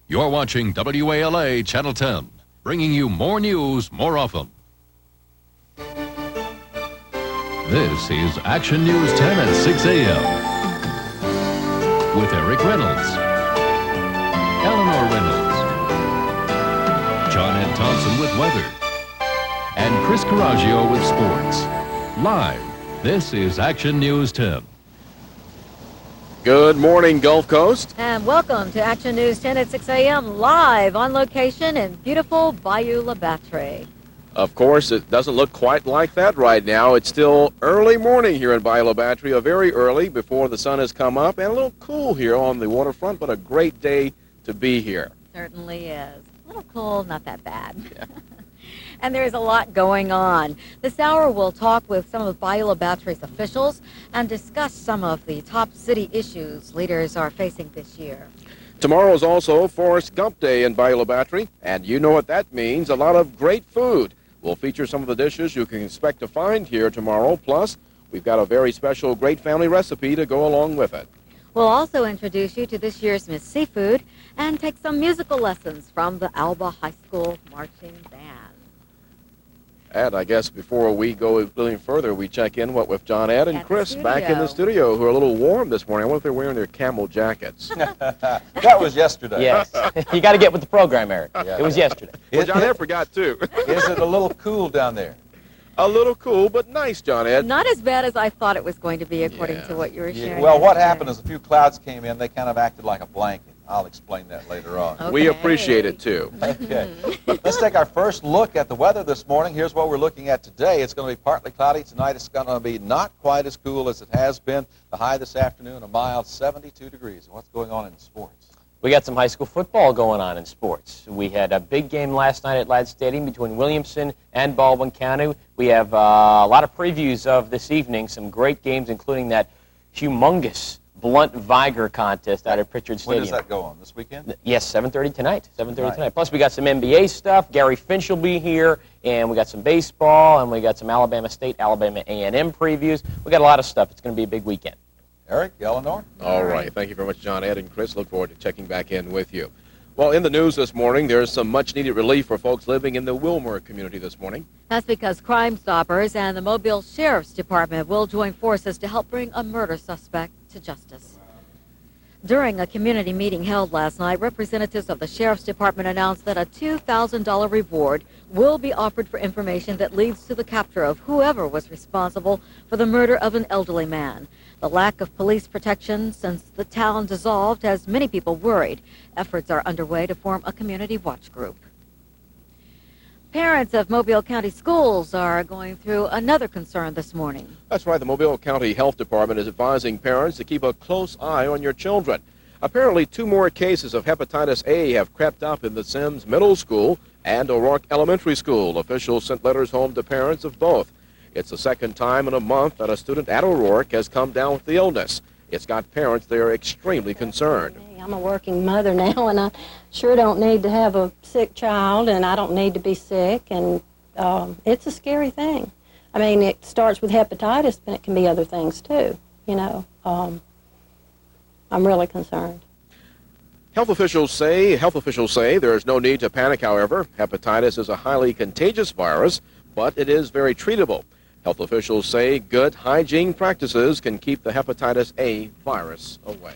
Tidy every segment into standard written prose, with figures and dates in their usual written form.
You're watching WALA Channel 10, bringing you more news more often. This is Action News 10 at 6 a.m. with Eric Reynolds, Eleanor Reynolds, John Ed Thompson with weather, and Chris Coraggio with sports. Live, this is Action News 10. Good morning, Gulf Coast. And welcome to Action News 10 at 6 a.m. live on location in beautiful Bayou La Batre. Of course, it doesn't look quite like that right now. It's still early morning here in Bayou La Batre, very early before the sun has come up, and a little cool here on the waterfront, but a great day to be here. Certainly is. A little cool, not that bad. Yeah. And there's a lot going on. This hour we'll talk with some of Bayou La Batre's officials and discuss some of the top city issues leaders are facing this year. Tomorrow is also Forrest Gump Day in Bayou La Batre, and you know what that means, a lot of great food. We'll feature some of the dishes you can expect to find here tomorrow, plus we've got a very special great family recipe to go along with it. We'll also introduce you to this year's Miss Seafood and take some musical lessons from the Alba High School Marching Band. And I guess before we go a little further, we check in with John Ed and Chris back in the studio, who are a little warm this morning. I wonder if they're wearing their camel jackets. That was yesterday. Yes. You got to get with the program, Eric. Yeah. It was yesterday. Well, John Ed forgot, too. Is it a little cool down there? A little cool, but nice, John Ed. Not as bad as I thought it was going to be, according to what you were sharing. Well, what happened is a few clouds came in. They kind of acted like a blanket. I'll explain that later on. Okay. We appreciate it, too. Okay. Let's take our first look at the weather this morning. Here's what we're looking at today. It's going to be partly cloudy tonight. It's going to be not quite as cool as it has been. The high this afternoon, a mild 72 degrees. And what's going on in sports? We got some high school football going on in sports. We had a big game last night at Ladd Stadium between Williamson and Baldwin County. We have a lot of previews of this evening, some great games, including that humongous Blunt Viger contest out at Pritchard Stadium. When does that go on? This weekend? Yes, 7:30 tonight. 7:30 tonight. Plus, we got some NBA stuff. Gary Finch will be here, and we got some baseball, and we got some Alabama State, Alabama A&M previews. We got a lot of stuff. It's going to be a big weekend. Eric, Eleanor? All right. Thank you very much, John Ed and Chris. Look forward to checking back in with you. Well, in the news this morning, there's some much-needed relief for folks living in the Wilmer community this morning. That's because Crime Stoppers and the Mobile Sheriff's Department will join forces to help bring a murder suspect to justice. During a community meeting held last night, representatives of the Sheriff's Department announced that a $2,000 reward will be offered for information that leads to the capture of whoever was responsible for the murder of an elderly man. The lack of police protection since the town dissolved has many people worried. Efforts are underway to form a community watch group. Parents of Mobile County schools are going through another concern this morning. That's right. The Mobile County Health Department is advising parents to keep a close eye on your children. Apparently, 2 more cases of hepatitis A have crept up in the Sims Middle School and O'Rourke Elementary School. Officials sent letters home to parents of both. It's the second time in a month that a student at O'Rourke has come down with the illness. It's got parents there extremely concerned. I'm a working mother now, and I sure don't need to have a sick child, and I don't need to be sick, and it's a scary thing. I mean, it starts with hepatitis, but it can be other things too, you know. I'm really concerned. Health officials say there is no need to panic, however. Hepatitis is a highly contagious virus, but it is very treatable. Health officials say good hygiene practices can keep the hepatitis A virus away.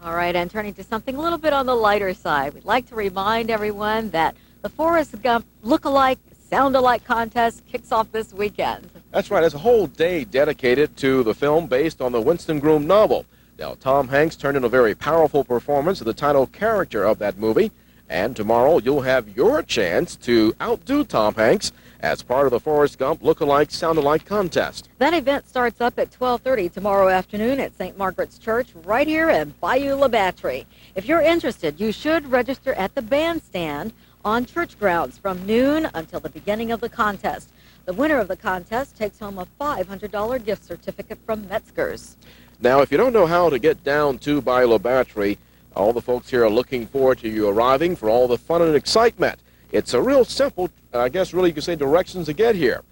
All right, and turning to something a little bit on the lighter side, we'd like to remind everyone that the Forrest Gump look-alike, sound-alike contest kicks off this weekend. That's right. It's a whole day dedicated to the film based on the Winston Groom novel. Now, Tom Hanks turned in a very powerful performance of the title character of that movie, and tomorrow you'll have your chance to outdo Tom Hanks as part of the Forrest Gump look-alike, sound-alike contest. That event starts up at 12:30 tomorrow afternoon at St. Margaret's Church right here in Bayou La Batre. If you're interested, you should register at the bandstand on church grounds from noon until the beginning of the contest. The winner of the contest takes home a $500 gift certificate from Metzger's. Now, if you don't know how to get down to Bayou La Batre, all the folks here are looking forward to you arriving for all the fun and excitement. It's a real simple, I guess really you could say, directions to get here.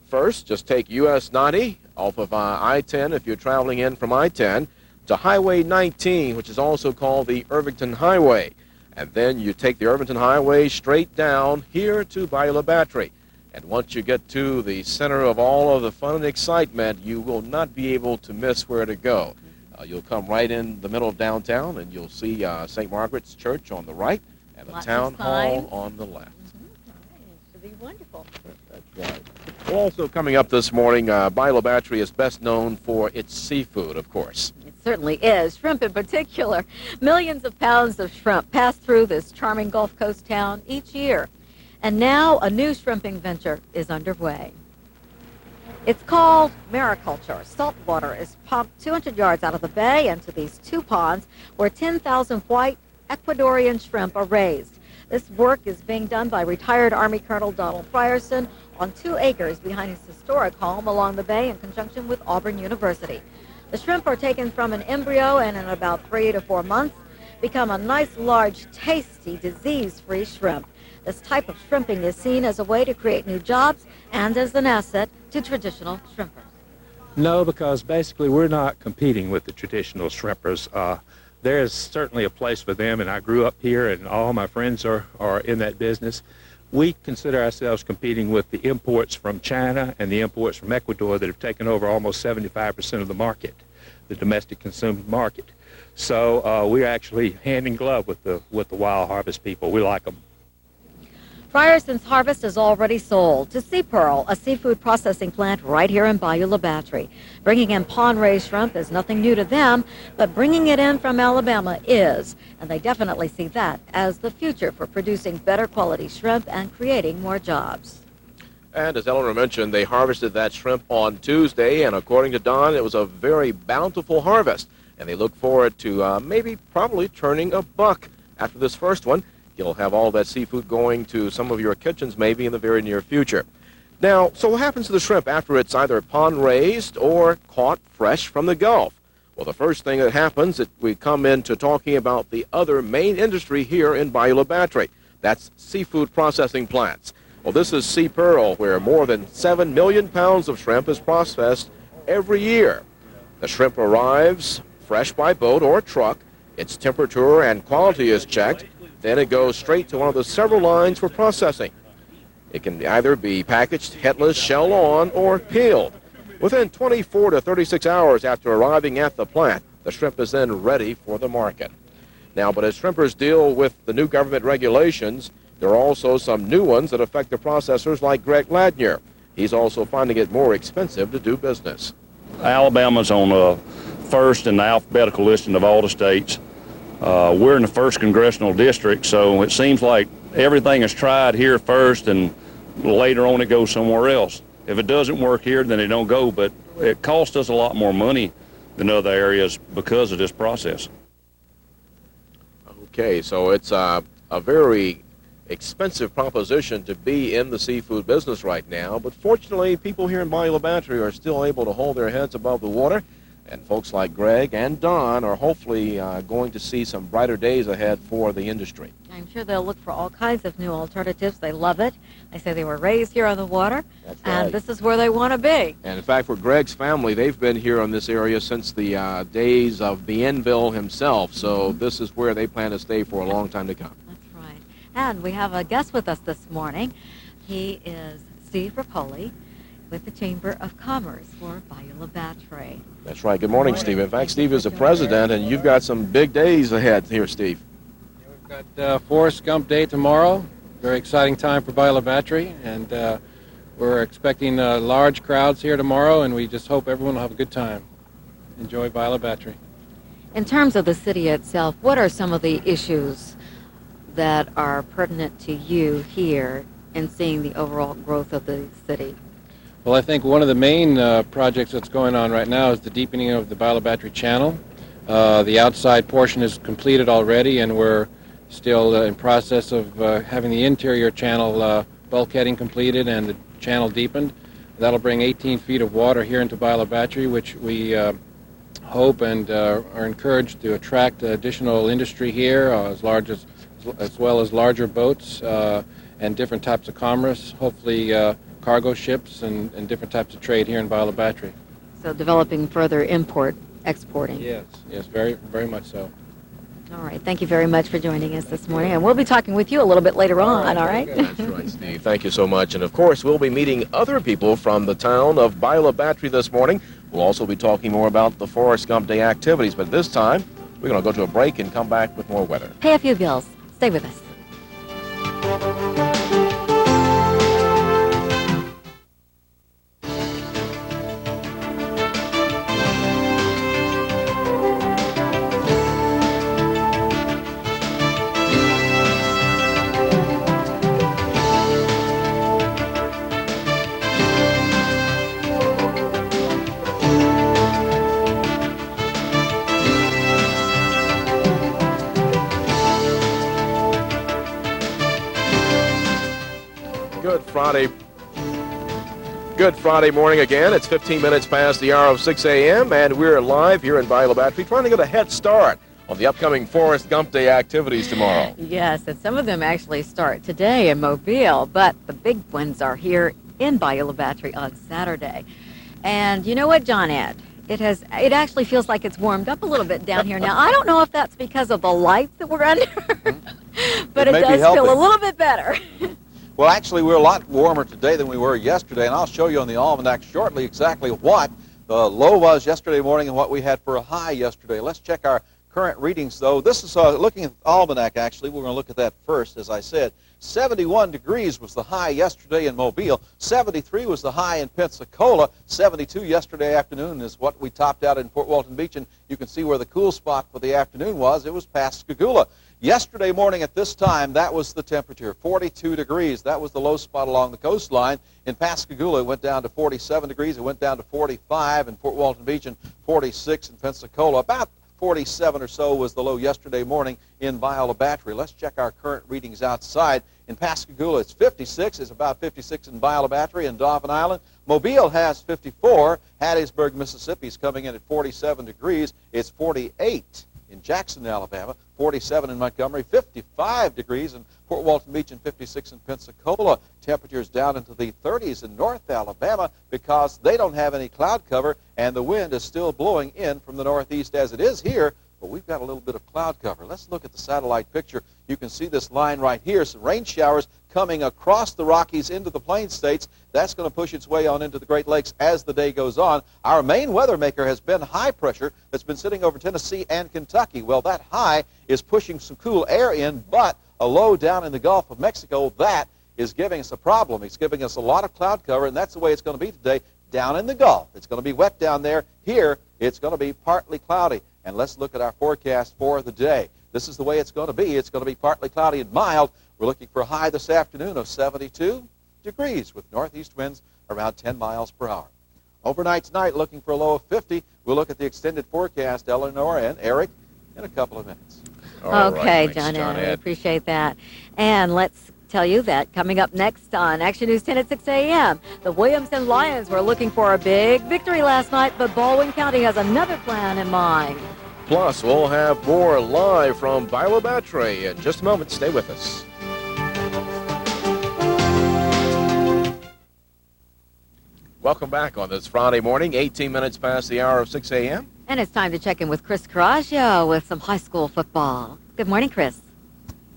First, just take US 90 off of I-10 if you're traveling in from I-10 to Highway 19, which is also called the Irvington Highway. and then you take the Irvington Highway straight down here to Bayou La Batre. And once you get to the center of all of the fun and excitement, you will not be able to miss where to go. You'll come right in the middle of downtown, and you'll see St. Margaret's Church on the right and the town hall on the left. It should be wonderful. That's right. Well, also coming up this morning, Bayou La Batre is best known for its seafood, of course. It certainly is. Shrimp in particular. Millions of pounds of shrimp pass through this charming Gulf Coast town each year. And now a new shrimping venture is underway. It's called mariculture. Salt water is pumped 200 yards out of the bay into these two ponds where 10,000 white Ecuadorian shrimp are raised. This work is being done by retired Army Colonel Donald Frierson on 2 acres behind his historic home along the bay in conjunction with Auburn University. The shrimp are taken from an embryo and in about 3 to 4 months become a nice, large, tasty, disease-free shrimp. This type of shrimping is seen as a way to create new jobs and as an asset to traditional shrimpers. No, because basically we're not competing with the traditional shrimpers. There is certainly a place for them, and I grew up here, and all my friends are in that business. We consider ourselves competing with the imports from China and the imports from Ecuador that have taken over almost 75% of the market, the domestic consumed market. So we're actually hand in glove with the wild harvest people. We like them. Frierson's harvest is already sold to Sea Pearl, a seafood processing plant right here in Bayou La Batre. Bringing in pond-raised shrimp is nothing new to them, but bringing it in from Alabama is, and they definitely see that as the future for producing better quality shrimp and creating more jobs. And as Eleanor mentioned, they harvested that shrimp on Tuesday, and according to Don, it was a very bountiful harvest. And they look forward to probably turning a buck after this first one. You'll have all that seafood going to some of your kitchens maybe in the very near future. Now, so what happens to the shrimp after it's either pond-raised or caught fresh from the Gulf? Well, the first thing that happens is we come into talking about the other main industry here in Bayou La Batre. That's seafood processing plants. Well, this is Sea Pearl, where more than 7 million pounds of shrimp is processed every year. The shrimp arrives fresh by boat or truck. Its temperature and quality is checked. Then it goes straight to one of the several lines for processing. It can either be packaged headless, shell on, or peeled. Within 24 to 36 hours after arriving at the plant, the shrimp is then ready for the market. Now, but as shrimpers deal with the new government regulations, there are also some new ones that affect the processors like Greg Ladnier. He's also finding it more expensive to do business. Alabama's on the first in the alphabetical listing of all the states. We're in the 1st congressional district, so it seems like everything is tried here first and later on it goes somewhere else. If it doesn't work here, then it don't go, but it costs us a lot more money than other areas because of this process. Okay, so it's a very expensive proposition to be in the seafood business right now, but fortunately people here in Bayou La Batre are still able to hold their heads above the water. And folks like Greg and Don are hopefully going to see some brighter days ahead for the industry. I'm sure they'll look for all kinds of new alternatives. They love it. They say they were raised here on the water, That's and right. this is where they want to be. And in fact, for Greg's family, they've been here in this area since the days of Bienville himself. So this is where they plan to stay for a long time to come. That's right. And we have a guest with us this morning. He is Steve Rapoli with the Chamber of Commerce for Bayou La Batre. That's right. Good morning, Steve. In fact, Steve is the president, and you've got some big days ahead here, Steve. We've got Forrest Gump Day tomorrow. Very exciting time for Bayou La Batre, and we're expecting large crowds here tomorrow, and we just hope everyone will have a good time. Enjoy Bayou La Batre. In terms of the city itself, what are some of the issues that are pertinent to you here in seeing the overall growth of the city? Well, I think one of the main projects that's going on right now is the deepening of the Bayou La Batre Channel. The outside portion is completed already, and we're still in process of having the interior channel bulkheading completed and the channel deepened. That'll bring 18 feet of water here into Bayou La Batre, which we hope and are encouraged to attract additional industry here, as well as larger boats and different types of commerce, hopefully cargo ships and different types of trade here in Bayou La Batre. So developing further exporting. Yes, very, very much so. All right. Thank you very much for joining us this morning. And we'll be talking with you a little bit later on, all right? That's right, Steve. Thank you so much. And, of course, we'll be meeting other people from the town of Bayou La Batre this morning. We'll also be talking more about the Forrest Gump Day activities. But this time, we're going to go to a break and come back with more weather. Pay a few bills. Stay with us. Good Friday morning again. It's 15 minutes past the hour of 6 a.m. and we're live here in Bayou La Batre trying to get a head start on the upcoming Forrest Gump Day activities tomorrow. Yes, and some of them actually start today in Mobile, but the big ones are here in Bayou La Batre on Saturday. And you know what, John Ed? It actually feels like it's warmed up a little bit down here now. I don't know if that's because of the lights that we're under, but it does feel a little bit better. Well, actually, we're a lot warmer today than we were yesterday, and I'll show you on the almanac shortly exactly what the low was yesterday morning and what we had for a high yesterday. Let's check our current readings, though. This is looking at the almanac, actually. We're going to look at that first, as I said. 71 degrees was the high yesterday in Mobile. 73 was the high in Pensacola. 72 yesterday afternoon is what we topped out in Fort Walton Beach, and you can see where the cool spot for the afternoon was. It was Pascagoula. Yesterday morning at this time, that was the temperature, 42 degrees. That was the low spot along the coastline. In Pascagoula, it went down to 47 degrees. It went down to 45 in Fort Walton Beach and 46 in Pensacola. About 47 or so was the low yesterday morning in Bayou La Batre. Let's check our current readings outside. In Pascagoula, it's 56. It's about 56 in Bayou La Batre and Dauphin Island. Mobile has 54. Hattiesburg, Mississippi is coming in at 47 degrees. It's 48 in Jackson, Alabama, 47 in Montgomery, 55 degrees in Fort Walton Beach, and 56 in Pensacola. Temperatures down into the 30s in North Alabama because they don't have any cloud cover, and the wind is still blowing in from the northeast as it is here, but we've got a little bit of cloud cover. Let's look at the satellite picture. You can see this line right here, some rain showers coming across the Rockies into the Plain States. That's going to push its way on into the Great Lakes as the day goes on. Our main weather maker has been high pressure that's been sitting over Tennessee and Kentucky. Well, that high is pushing some cool air in, but a low down in the Gulf of Mexico, that is giving us a problem. It's giving us a lot of cloud cover, and that's the way it's going to be today down in the Gulf. It's going to be wet down there. Here, it's going to be partly cloudy. And let's look at our forecast for the day. This is the way it's going to be. It's going to be partly cloudy and mild. We're looking for a high this afternoon of 72 degrees with northeast winds around 10 miles per hour. Overnight tonight, looking for a low of 50. We'll look at the extended forecast, Eleanor and Eric, in a couple of minutes. Okay, John Ed, I appreciate that. And let's tell you that coming up next on Action News 10 at 6 a.m., the Williamson Lions were looking for a big victory last night, but Baldwin County has another plan in mind. Plus, we'll have more live from Bayou La Batre in just a moment. Stay with us. Welcome back on this Friday morning, 18 minutes past the hour of 6 a.m. And it's time to check in with Chris Coraggio with some high school football. Good morning, Chris.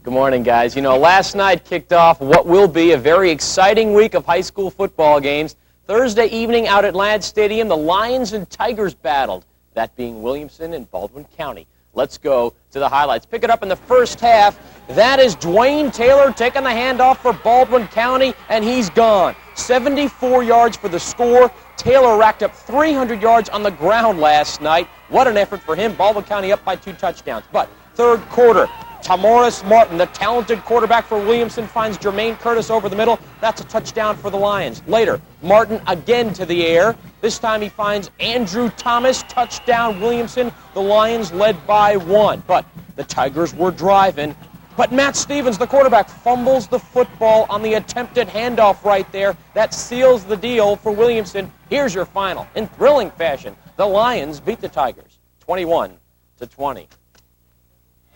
Good morning, guys. You know, last night kicked off what will be a very exciting week of high school football games. Thursday evening out at Ladd Stadium, the Lions and Tigers battled, that being Williamson and Baldwin County. Let's go to the highlights. Pick it up in the first half. That is Dwayne Taylor taking the handoff for Baldwin County, and he's gone. 74 yards for the score. Taylor racked up 300 yards on the ground last night. What an effort for him. Baldwin County up by 2 touchdowns. But third quarter, Tamoris Martin, the talented quarterback for Williamson, finds Jermaine Curtis over the middle. That's a touchdown for the Lions. Later, Martin again to the air. This time he finds Andrew Thomas, touchdown Williamson. The Lions led by 1. But the Tigers were driving. But Matt Stevens, the quarterback, fumbles the football on the attempted handoff right there. That seals the deal for Williamson. Here's your final. In thrilling fashion, the Lions beat the Tigers 21-20.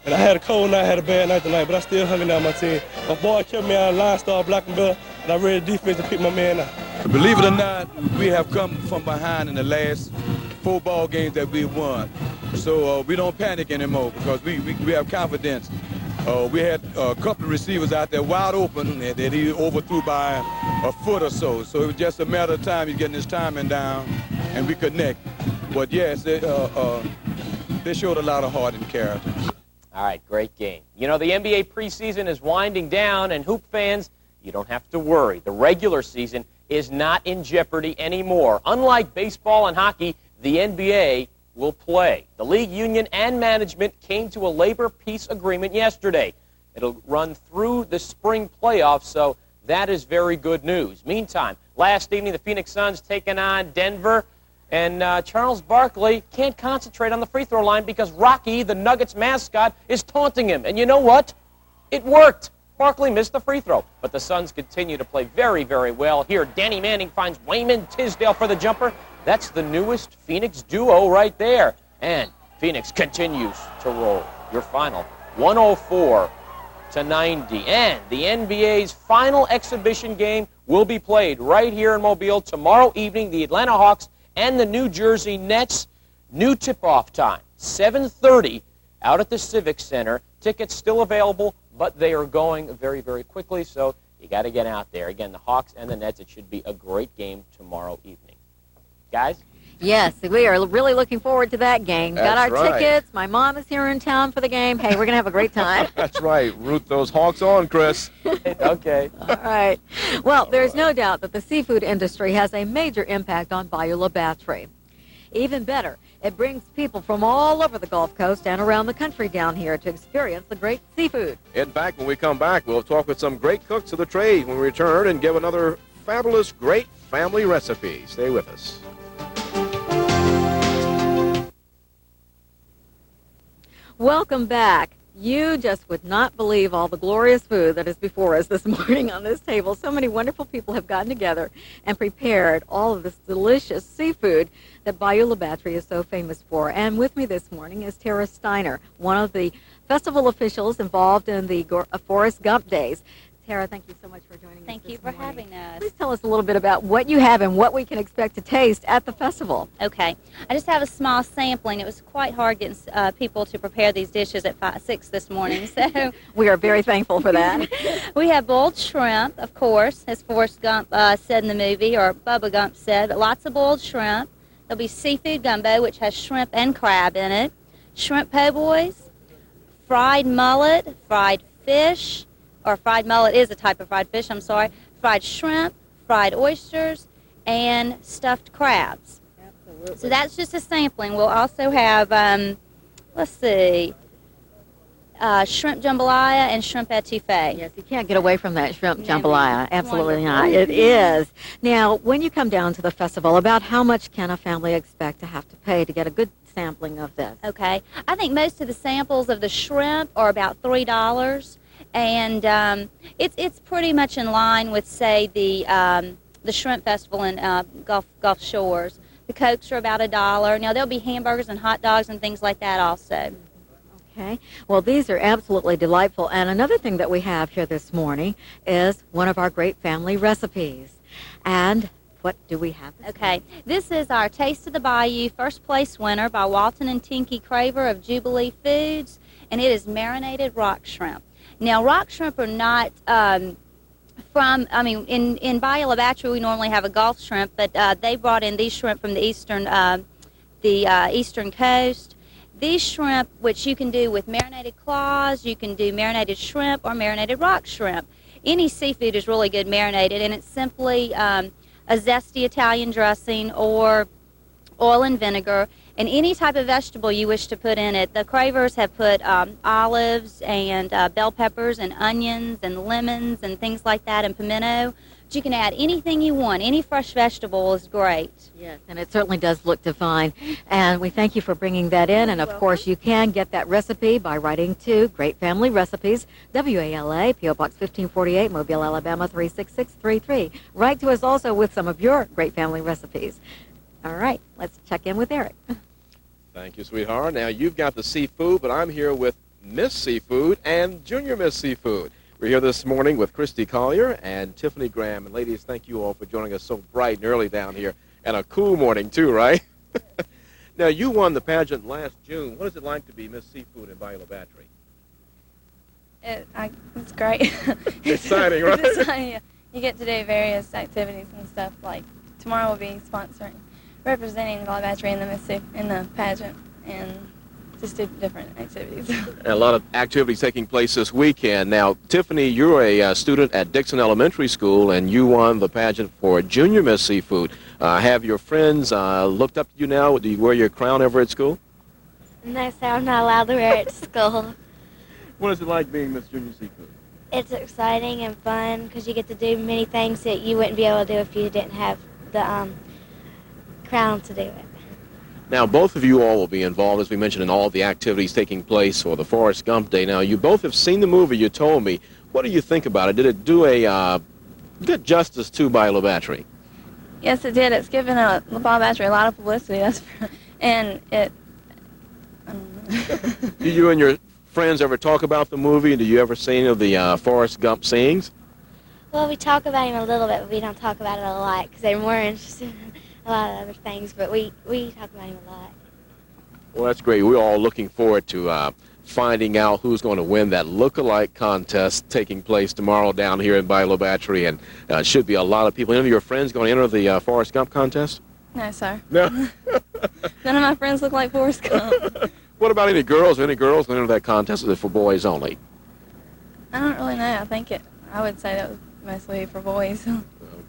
And I had a cold night, I had a bad night tonight, but I still hung down my team. My boy kept me out, line star, black and better, and I read defense to pick my man out. Believe it or not, we have come from behind in the last 4 ball games that we won. So So we don't panic anymore because we have confidence. We had a couple of receivers out there wide open that he overthrew by a foot or so. So it was just a matter of time he's getting his timing down, and we connect. But yes, they showed a lot of heart and character. All right, great game. You know, the NBA preseason is winding down, and Hoop fans, you don't have to worry. The regular season is not in jeopardy anymore. Unlike baseball and hockey, the NBA will play. The league union and management came to a labor peace agreement yesterday. It'll run through the spring playoffs, so that is very good news. Meantime, last evening, the Phoenix Suns taking on Denver, and Charles Barkley can't concentrate on the free throw line because Rocky, the Nuggets mascot, is taunting him. And you know what? It worked. Barkley missed the free throw, but the Suns continue to play very, very well. Here, Danny Manning finds Wayman Tisdale for the jumper. That's the newest Phoenix duo right there. And Phoenix continues to roll. Your final, 104-90. And the NBA's final exhibition game will be played right here in Mobile tomorrow evening. The Atlanta Hawks and the New Jersey Nets. New tip-off time, 7:30 out at the Civic Center. Tickets still available, but they are going very, very quickly, so you got to get out there. Again, the Hawks and the Nets, it should be a great game tomorrow evening. Guys? Yes, we are really looking forward to that game. That's Got our right. tickets. My mom is here in town for the game. Hey, we're going to have a great time. That's right. Root those Hawks on, Chris. Okay. All right. Well, there's no doubt that the seafood industry has a major impact on Bayou La Batre. Even better, it brings people from all over the Gulf Coast and around the country down here to experience the great seafood. In fact, when we come back, we'll talk with some great cooks of the trade when we return and give another fabulous, great family recipe. Stay with us. Welcome back. You just would not believe all the glorious food that is before us this morning on this table. So many wonderful people have gotten together and prepared all of this delicious seafood that Bayou La Batre is so famous for. And with me this morning is Tara Steiner, one of the festival officials involved in the Forrest Gump Days. Tara, thank you so much for joining us. Thank you for having us. Please tell us a little bit about what you have and what we can expect to taste at the festival. Okay. I just have a small sampling. It was quite hard getting people to prepare these dishes at 6 this morning. So we are very thankful for that. We have boiled shrimp, of course, as Forrest Gump said in the movie, or Bubba Gump said. Lots of boiled shrimp. There'll be seafood gumbo, which has shrimp and crab in it. Shrimp po' boys, fried mullet, fried fish, or fried mullet is a type of fried fish, I'm sorry, fried shrimp, fried oysters, and stuffed crabs. Absolutely. So that's just a sampling. We'll also have, let's see, shrimp jambalaya and shrimp etouffee. Yes, you can't get away from that shrimp jambalaya. Absolutely not. It is. Now, when you come down to the festival, about how much can a family expect to have to pay to get a good sampling of this? Okay. I think most of the samples of the shrimp are about $3. And it's pretty much in line with, say, the shrimp festival in Gulf Shores. The Cokes are about $1. Now, there'll be hamburgers and hot dogs and things like that also. Okay. Well, these are absolutely delightful. And another thing that we have here this morning is one of our great family recipes. And what do we have? Okay. This is our Taste of the Bayou first place winner by Walton and Tinky Craver of Jubilee Foods. And it is marinated rock shrimp. Now, rock shrimp are not in Bayou La Batre, we normally have a Gulf shrimp, but they brought in these shrimp from the eastern coast. These shrimp, which you can do with marinated claws, you can do marinated shrimp or marinated rock shrimp. Any seafood is really good marinated, and it's simply a zesty Italian dressing or oil and vinegar, and any type of vegetable you wish to put in it. The Cravers have put olives and bell peppers and onions and lemons and things like that, and pimento. But you can add anything you want. Any fresh vegetable is great. Yes, and it certainly does look divine. And we thank you for bringing that in. And, of course, you can get that recipe by writing to Great Family Recipes, WALA, P.O. Box 1548, Mobile, Alabama 36633. Write to us also with some of your Great Family recipes. All right, let's check in with Eric. Thank you, sweetheart. Now, you've got the seafood, but I'm here with Miss Seafood and Junior Miss Seafood. We're here this morning with Christy Collier and Tiffany Graham. And, ladies, thank you all for joining us so bright and early down here. And a cool morning, too, right? Now, you won the pageant last June. What is it like to be Miss Seafood in Bayou La Batre? It's great. Exciting, right? It's exciting, yeah. You get to do various activities and stuff. Like tomorrow we'll be representing La Batre in the pageant, and just do different activities. And a lot of activities taking place this weekend. Now, Tiffany, you're a student at Dixon Elementary School, and you won the pageant for Junior Miss Seafood. Have your friends looked up to you now? Do you wear your crown ever at school? No, sir, I'm not allowed to wear it to school. What is it like being Miss Junior Seafood? It's exciting and fun because you get to do many things that you wouldn't be able to do if you didn't have the crown to do it. Now, both of you all will be involved, as we mentioned, in all the activities taking place for the Forrest Gump Day. Now, you both have seen the movie, you told me. What do you think about it? Did it do a good justice to Bayou La Batre? Yes, it did. It's given La Batre a lot of publicity, and it. Do you and your friends ever talk about the movie? Do you ever see any of the Forrest Gump scenes? Well, we talk about him a little bit, but we don't talk about it a lot because they're more interested in a lot of other things, but we talk about him a lot. Well, that's great. We're all looking forward to finding out who's going to win that look-alike contest taking place tomorrow down here in Bayou La Batre, and should be a lot of people. Any of your friends going to enter the Forrest Gump contest? No, sir. No. None of my friends look like Forrest Gump. What about any girls? Any girls going to enter that contest? Is it for boys only? I don't really know. I would say that was mostly for boys.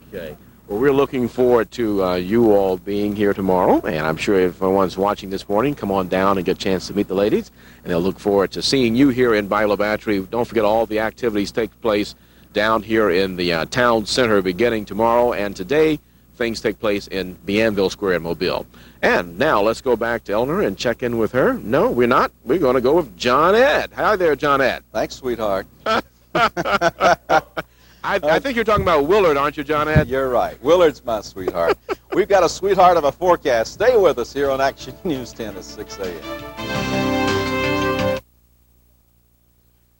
Okay. Well, we're looking forward to you all being here tomorrow, and I'm sure if anyone's watching this morning, come on down and get a chance to meet the ladies, and they'll look forward to seeing you here in Bayou La Batre. Don't forget all the activities take place down here in the town center beginning tomorrow, and today things take place in Bienville Square in Mobile. And now let's go back to Eleanor and check in with her. No, we're not. We're going to go with John Ed. Hi there, John Ed. Thanks, sweetheart. I think you're talking about Willard, aren't you, John Ed? You're right. Willard's my sweetheart. We've got a sweetheart of a forecast. Stay with us here on Action News 10 at 6 a.m.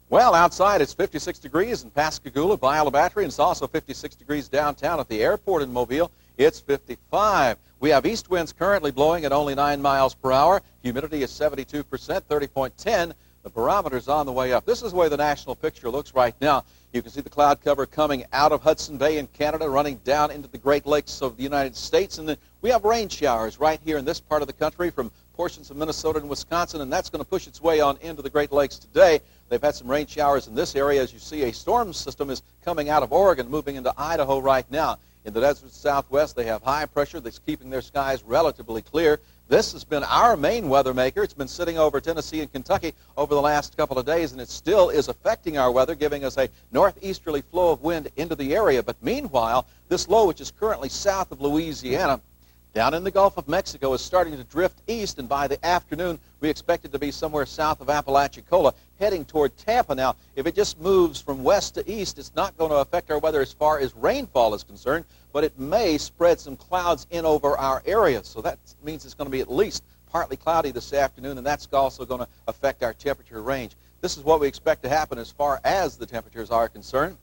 Well, outside it's 56 degrees in Pascagoula, Bayou La Batre, and it's also 56 degrees downtown at the airport in Mobile. It's 55. We have east winds currently blowing at only 9 miles per hour. Humidity is 72%, 30.10. The barometer's on the way up. This is the way the national picture looks right now. You can see the cloud cover coming out of Hudson Bay in Canada, running down into the Great Lakes of the United States. And then we have rain showers right here in this part of the country from portions of Minnesota and Wisconsin, and that's going to push its way on into the Great Lakes today. They've had some rain showers in this area. As you see, a storm system is coming out of Oregon, moving into Idaho right now. In the desert southwest, they have high pressure that's keeping their skies relatively clear. This has been our main weather maker. It's been sitting over Tennessee and Kentucky over the last couple of days, and it still is affecting our weather, giving us a northeasterly flow of wind into the area. But meanwhile, this low, which is currently south of Louisiana, down in the Gulf of Mexico, is starting to drift east, and by the afternoon, we expect it to be somewhere south of Apalachicola, heading toward Tampa. Now, if it just moves from west to east, it's not going to affect our weather as far as rainfall is concerned, but it may spread some clouds in over our area. So that means it's going to be at least partly cloudy this afternoon, and that's also going to affect our temperature range. This is what we expect to happen as far as the temperatures are concerned.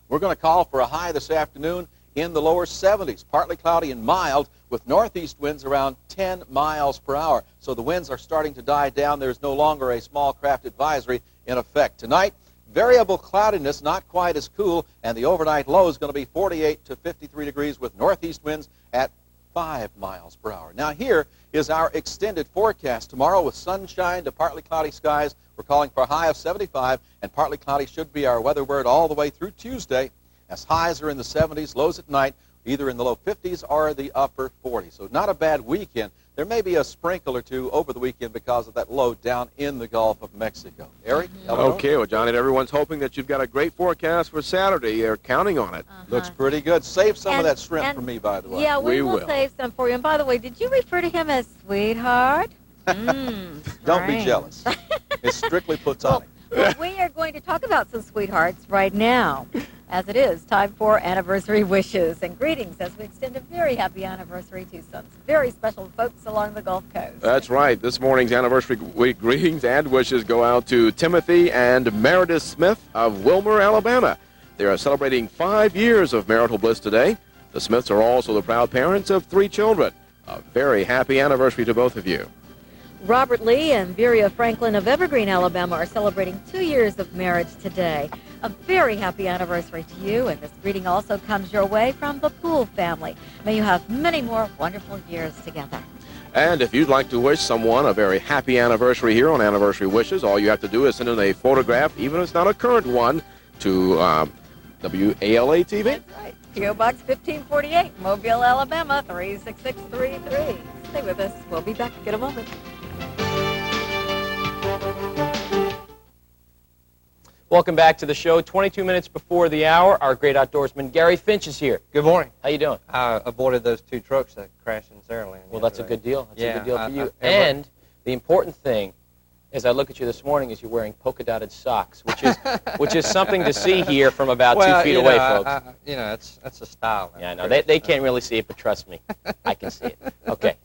We're going to call for a high this afternoon in the lower 70s, partly cloudy and mild, with northeast winds around 10 miles per hour. So the winds are starting to die down. There's no longer a small craft advisory in effect. Tonight, variable cloudiness, not quite as cool, and the overnight low is going to be 48 to 53 degrees with northeast winds at 5 miles per hour. Now here is our extended forecast. Tomorrow with sunshine to partly cloudy skies. We're calling for a high of 75, and partly cloudy should be our weather word all the way through Tuesday, as highs are in the 70s, lows at night, either in the low 50s or the upper 40s. So not a bad weekend. There may be a sprinkle or two over the weekend because of that low down in the Gulf of Mexico. Eric? Eleanor? Okay, well, Johnny, everyone's hoping that you've got a great forecast for Saturday. They're counting on it. Looks pretty good. Save some of that shrimp for me, by the way. Yeah, we will save some for you. And by the way, did you refer to him as sweetheart? Don't be jealous. It's strictly platonic. Well, we are going to talk about some sweethearts right now, as it is time for anniversary wishes and greetings as we extend a very happy anniversary to some very special folks along the Gulf Coast. That's right. This morning's anniversary week greetings and wishes go out to Timothy and Meredith Smith of Wilmer, Alabama. They are celebrating 5 years of marital bliss today. The Smiths are also the proud parents of 3 children, A very happy anniversary to both of you. Robert Lee and Viria Franklin of Evergreen, Alabama are celebrating 2 years of marriage today. A very happy anniversary to you, and this greeting also comes your way from the Poole family. May you have many more wonderful years together. And if you'd like to wish someone a very happy anniversary here on Anniversary Wishes, all you have to do is send in a photograph, even if it's not a current one, to WALA TV. That's right. P.O. Box 1548, Mobile, Alabama 36633. Stay with us. We'll be back in a moment. Welcome back to the show. 22 minutes before the hour, our great outdoorsman Gary Finch is here. Good morning. How you doing? I aborted those 2 trucks that crashed in Saraland. Well, that's a good deal. That's a good deal for you. I And the important thing, as I look at you this morning, is you're wearing polka-dotted socks, which is something to see here from about 2 feet away, folks. That's a style. Yeah, I know. They can't really see it, but trust me, I can see it. Okay.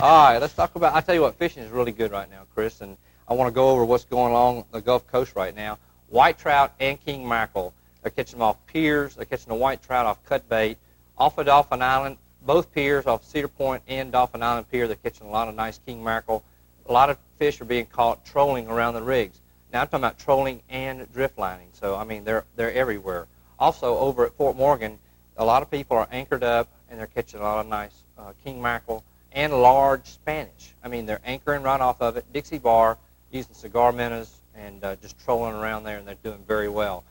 All right, let's talk about, I tell you what, fishing is really good right now, Chris, and I want to go over what's going along the Gulf Coast right now. White trout and king mackerel. They're catching them off piers. They're catching the white trout off cut bait. Off of Dolphin Island, both piers, off Cedar Point and Dolphin Island Pier, they're catching a lot of nice king mackerel. A lot of fish are being caught trolling around the rigs. Now I'm talking about trolling and drift lining. So, I mean, they're everywhere. Also, over at Fort Morgan, a lot of people are anchored up, and they're catching a lot of nice king mackerel and large Spanish. I mean, they're anchoring right off of it, Dixie bar, using cigar minnows, and just trolling around there, and they're doing very well.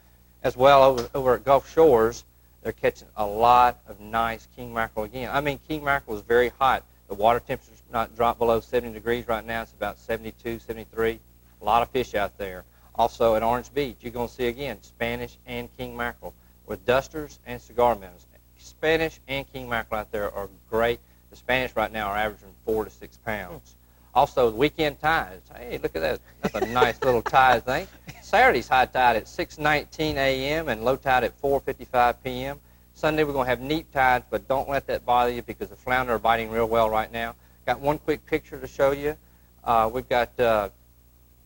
As well, over at Gulf Shores, they're catching a lot of nice king mackerel again. I mean, king mackerel is very hot. The water temperature's not dropped below 70 degrees right now. It's about 72, 73. A lot of fish out there. Also at Orange Beach, you're going to see again Spanish and king mackerel with dusters and cigar minnows. Spanish and king mackerel out there are great. The Spanish right now are averaging 4 to 6 pounds. Also, the weekend tides. Hey, look at that. That's a nice little tide thing. Saturday's high tide at 6:19 a.m. and low tide at 4:55 p.m. Sunday, we're going to have neap tides, but don't let that bother you because the flounder are biting real well right now. Got one quick picture to show you. We've got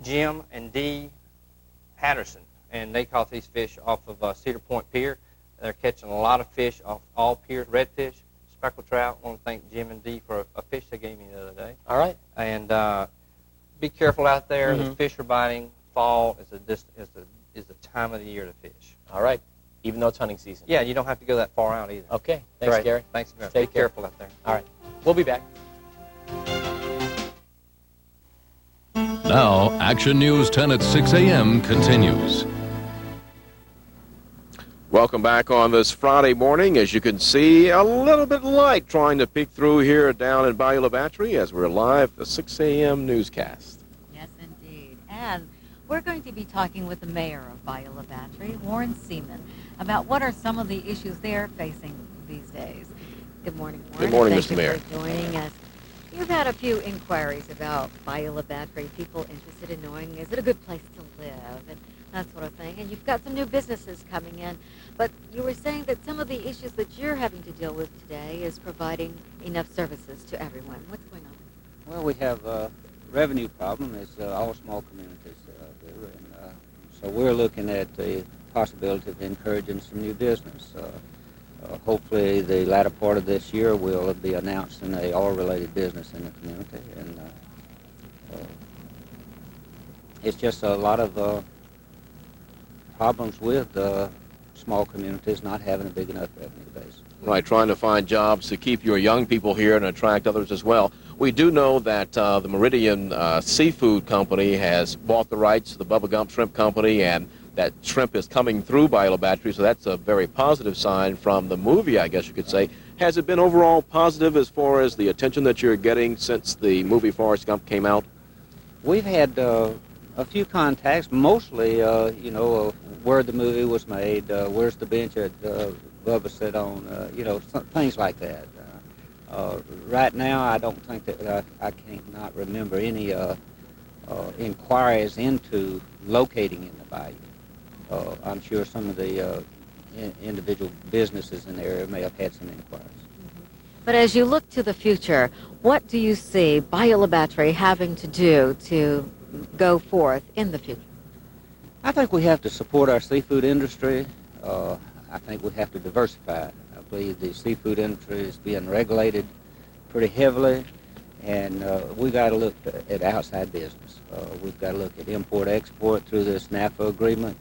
Jim and Dee Patterson, and they caught these fish off of Cedar Point Pier. They're catching a lot of fish off all piers, redfish, speckled trout. I want to thank Jim and Dee for a fish they gave me the other day. All right. And be careful out there. The fish are biting. Fall is the time of the year to fish. All right. Even though it's hunting season. Yeah, you don't have to go that far out either. Okay. Thanks, Right. Gary. Thanks. Take Be care. careful out there. All right. We'll be back. Now, Action News 10 at 6 a.m. continues. Welcome back on this Friday morning. As you can see, a little bit light trying to peek through here down in Bayou La Batre as we're live, the 6 a.m. newscast. Yes, indeed. And we're going to be talking with the mayor of Bayou La Batre, Warren Seaman, about what are some of the issues they're facing these days. Good morning, Warren. Good morning, Thank Mr. you Mayor. for joining us. You've had a few inquiries about Bayou La Batre, people interested in knowing, is it a good place to live, and that sort of thing. And you've got some new businesses coming in. But you were saying that some of the issues that you're having to deal with today is providing enough services to everyone. What's going on? Well, we have a revenue problem, as all small communities do. And so we're looking at the possibility of encouraging some new business. Hopefully the latter part of this year we'll be announcing a oil-related business in the community. And it's just a lot of problems with small communities not having a big enough revenue base. Right, trying to find jobs to keep your young people here and attract others as well. We do know that the Meridian Seafood Company has bought the rights to the Bubba Gump Shrimp Company, and that shrimp is coming through Bayou La Batre, so that's a very positive sign from the movie, I guess you could say. Has it been overall positive as far as the attention that you're getting since the movie Forrest Gump came out? We've had a few contacts, mostly, where the movie was made, where's the bench that Bubba sat on, things like that. Right now, I don't think that I can't not remember any inquiries into locating in the bayou. I'm sure some of the individual businesses in the area may have had some inquiries. But as you look to the future, what do you see Bayou La Batre having to do to go forth in the future? I think we have to support our seafood industry. I think we have to diversify. I believe the seafood industry is being regulated pretty heavily, and we got to look at outside business. We've got to look at import-export through this NAFTA agreement.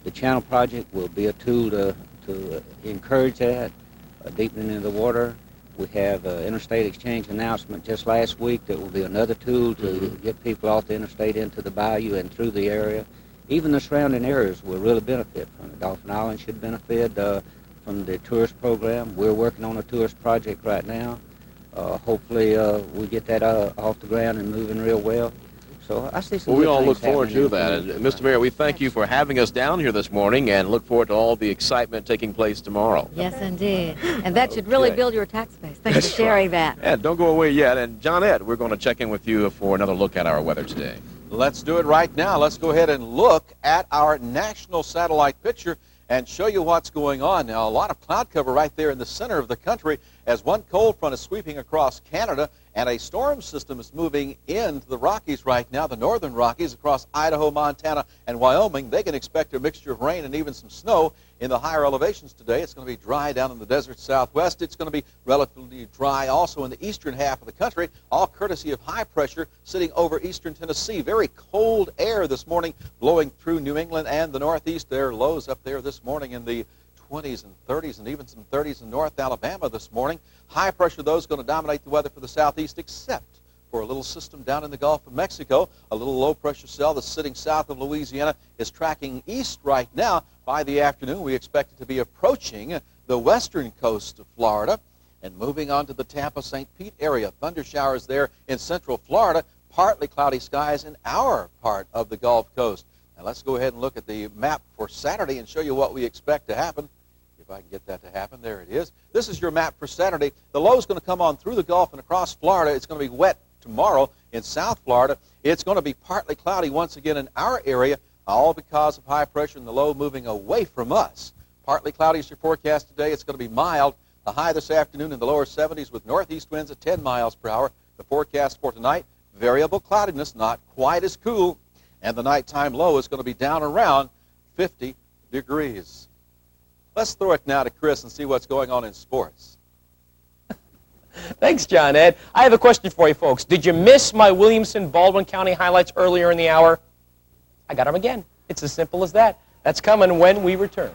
The Channel Project will be a tool to encourage that, deepening of the water. We have an interstate exchange announcement just last week that will be another tool to get people off the interstate into the bayou and through the area. Even the surrounding areas will really benefit from it. Dolphin Island should benefit from the tourist program. We're working on a tourist project right now. Hopefully we get that off the ground and moving real well. So I see some Well, we good all things look forward happening to that. And, Mr. Mayor, we thank you for having us down here this morning and look forward to all the excitement taking place tomorrow. Yes, indeed. And that should really build your tax base. Thanks for sharing that. Yeah, don't go away yet. And, John Ed, we're going to check in with you for another look at our weather today. Let's do it right now. Let's go ahead and look at our national satellite picture and show you what's going on. Now, a lot of cloud cover right there in the center of the country as one cold front is sweeping across Canada and a storm system is moving into the Rockies right now, the northern Rockies across Idaho, Montana, and Wyoming. They can expect a mixture of rain and even some snow in the higher elevations today. It's going to be dry down in the desert southwest. It's going to be relatively dry also in the eastern half of the country, all courtesy of high pressure sitting over eastern Tennessee. Very cold air this morning blowing through New England and the northeast. There are lows up there this morning in the 20s and 30s and even some 30s in North Alabama this morning. High pressure, though, is going to dominate the weather for the southeast, except for a little system down in the Gulf of Mexico. A little low pressure cell that's sitting south of Louisiana is tracking east right now. By the afternoon, we expect it to be approaching the western coast of Florida and moving on to the Tampa-St. Pete area. Thunder showers there in central Florida, partly cloudy skies in our part of the Gulf Coast. Now let's go ahead and look at the map for Saturday and show you what we expect to happen. If I can get that to happen, there it is. This is your map for Saturday. The low is going to come on through the Gulf and across Florida. It's going to be wet tomorrow in South Florida. It's going to be partly cloudy once again in our area, all because of high pressure and the low moving away from us. Partly cloudy is your forecast today. It's going to be mild. The high this afternoon in the lower 70s with northeast winds at 10 miles per hour. The forecast for tonight, variable cloudiness, not quite as cool. And the nighttime low is going to be down around 50 degrees. Let's throw it now to Chris and see what's going on in sports. Thanks, John Ed. I have a question for you folks. Did you miss my Williamson-Baldwin County highlights earlier in the hour? I got them again. It's as simple as that. That's coming when we return.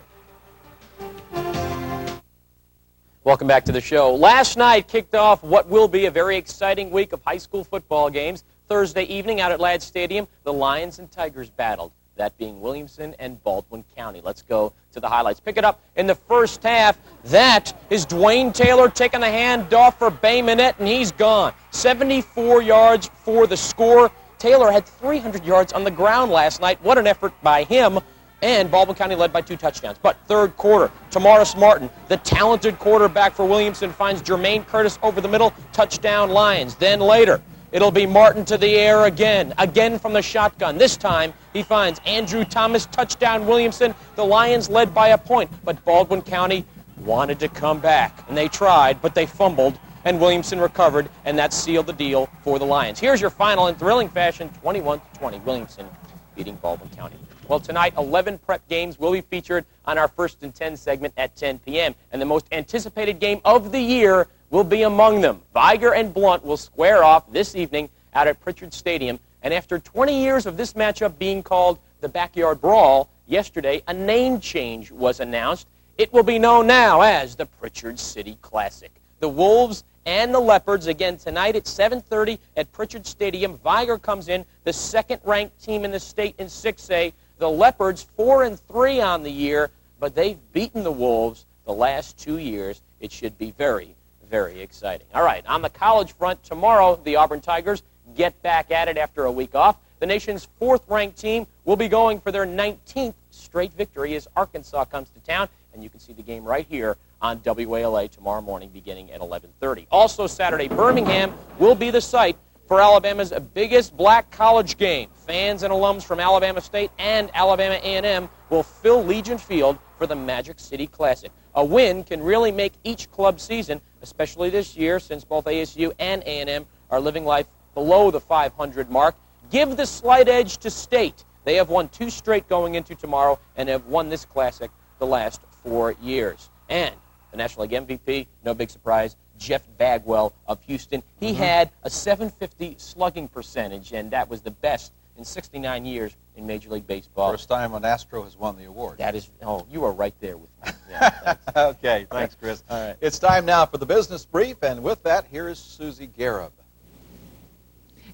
Welcome back to the show. Last night kicked off what will be a very exciting week of high school football games. Thursday evening out at Ladd Stadium, the Lions and Tigers battled, that being Williamson and Baldwin County. Let's go to the highlights. Pick it up in the first half. That is Dwayne Taylor taking the handoff for Bay Minette, and he's gone. 74 yards for the score. Taylor had 300 yards on the ground last night. What an effort by him. And Baldwin County led by 2 touchdowns. But third quarter, Tamaris Martin, the talented quarterback for Williamson, finds Jermaine Curtis over the middle. Touchdown Lions. Then later, it'll be Martin to the air again from the shotgun. This time, he finds Andrew Thomas, touchdown Williamson. The Lions led by a point, but Baldwin County wanted to come back. And they tried, but they fumbled, and Williamson recovered, and that sealed the deal for the Lions. Here's your final in thrilling fashion, 21-20, Williamson beating Baldwin County. Well, tonight, 11 prep games will be featured on our First and 10 segment at 10 p.m. And the most anticipated game of the year will be among them. Viger and Blunt will square off this evening out at Pritchard Stadium. And after 20 years of this matchup being called the Backyard Brawl, yesterday a name change was announced. It will be known now as the Pritchard City Classic. The Wolves and the Leopards again tonight at 7:30 at Pritchard Stadium. Viger comes in, the second-ranked team in the state in 6A. The Leopards 4-3 on the year, but they've beaten the Wolves the last 2 years. It should be very, very exciting. All right, on the college front, tomorrow the Auburn Tigers get back at it after a week off. The nation's 4th-ranked team will be going for their 19th straight victory as Arkansas comes to town, and you can see the game right here on WALA tomorrow morning beginning at 11:30. Also Saturday, Birmingham will be the site for Alabama's biggest black college game. Fans and alums from Alabama State and Alabama A&M will fill Legion Field for the Magic City Classic. A win can really make each club season, especially this year since both ASU and A&M are living life below the 500 mark. Give the slight edge to State. They have won 2 straight going into tomorrow and have won this Classic the last 4 years. And the National League MVP, no big surprise, Jeff Bagwell of Houston. He had a .750 slugging percentage, and that was the best in 69 years in Major League Baseball. First time an Astro has won the award. That is, oh, you are right there with me. Yeah, okay, thanks, Chris. All right. It's time now for the business brief, and with that, here is Susie Garib.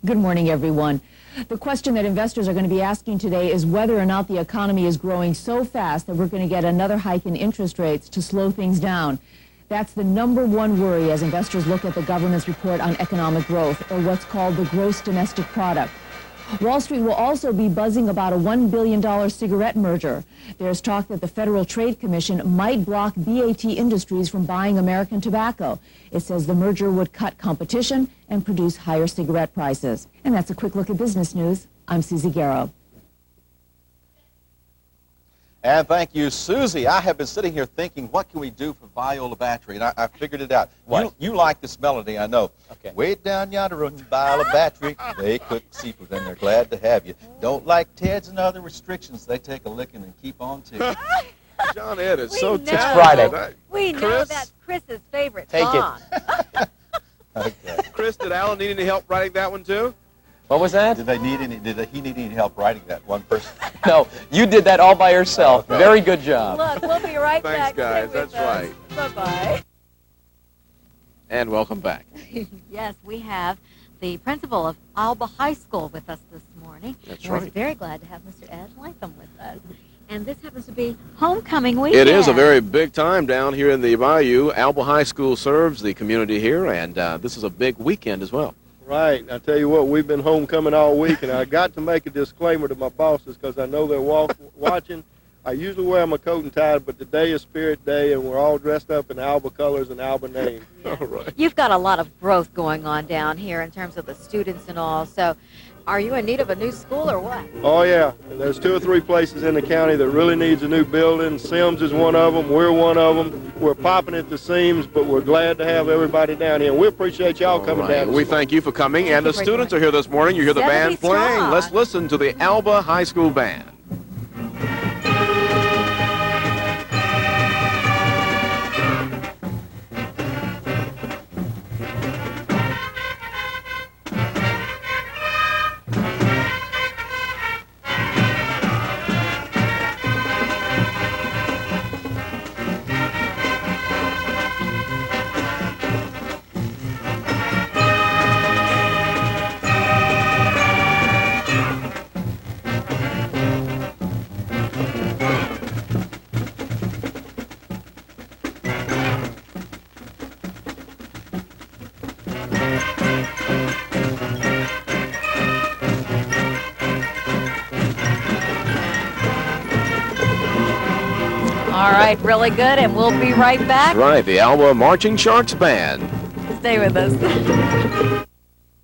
Good morning, everyone. The question that investors are going to be asking today is whether or not the economy is growing so fast that we're going to get another hike in interest rates to slow things down. That's the #1 worry as investors look at the government's report on economic growth, or what's called the gross domestic product. Wall Street will also be buzzing about a $1 billion cigarette merger. There's talk that the Federal Trade Commission might block BAT Industries from buying American tobacco. It says the merger would cut competition and produce higher cigarette prices. And that's a quick look at business news. I'm Susie Garib. And thank you, Susie. I have been sitting here thinking, what can we do for Bayou La Batre? And I figured it out. What? You like this melody, I know. Okay. Way down yonder on Bayou La Batre, they cook seafood, and they're glad to have you. Don't like Ted's and other restrictions. They take a licking and keep on too. John Ed is We so know. talented. Friday. We know Chris? that's Chris's favorite Take it. song. Okay. Chris, did Alan need any help writing that one too? What was that? Did he need any help writing that one person? No, you did that all by yourself. Okay. Very good job. Look, we'll be right Thanks, back. guys. Stay with That's us. right. Bye-bye. And welcome back. Yes, we have the principal of Alba High School with us this morning. That's and We're right. very glad to have Mr. Ed Latham with us. And this happens to be homecoming weekend. It is a very big time down here in the Bayou. Alba High School serves the community here, and this is a big weekend as well. Right. I tell you what, we've been homecoming all week, and I got to make a disclaimer to my bosses because I know they're watching. I usually wear my coat and tie, but today is Spirit Day, and we're all dressed up in Alba colors and Alba names. Yeah. All right. You've got a lot of growth going on down here in terms of the students and all. So are you in need of a new school or what? Oh, yeah. And there's 2 or 3 places in the county that really needs a new building. Sims is one of them. We're one of them. We're popping at the seams, but we're glad to have everybody down here. And we appreciate y'all coming All right. down. We thank you for coming, and the you for students are here this morning. You hear the 70 band playing. strong. Let's listen to the Alba High School Band. All right, really good, and we'll be right back. Right, the Alba Marching Sharks Band. Stay with us.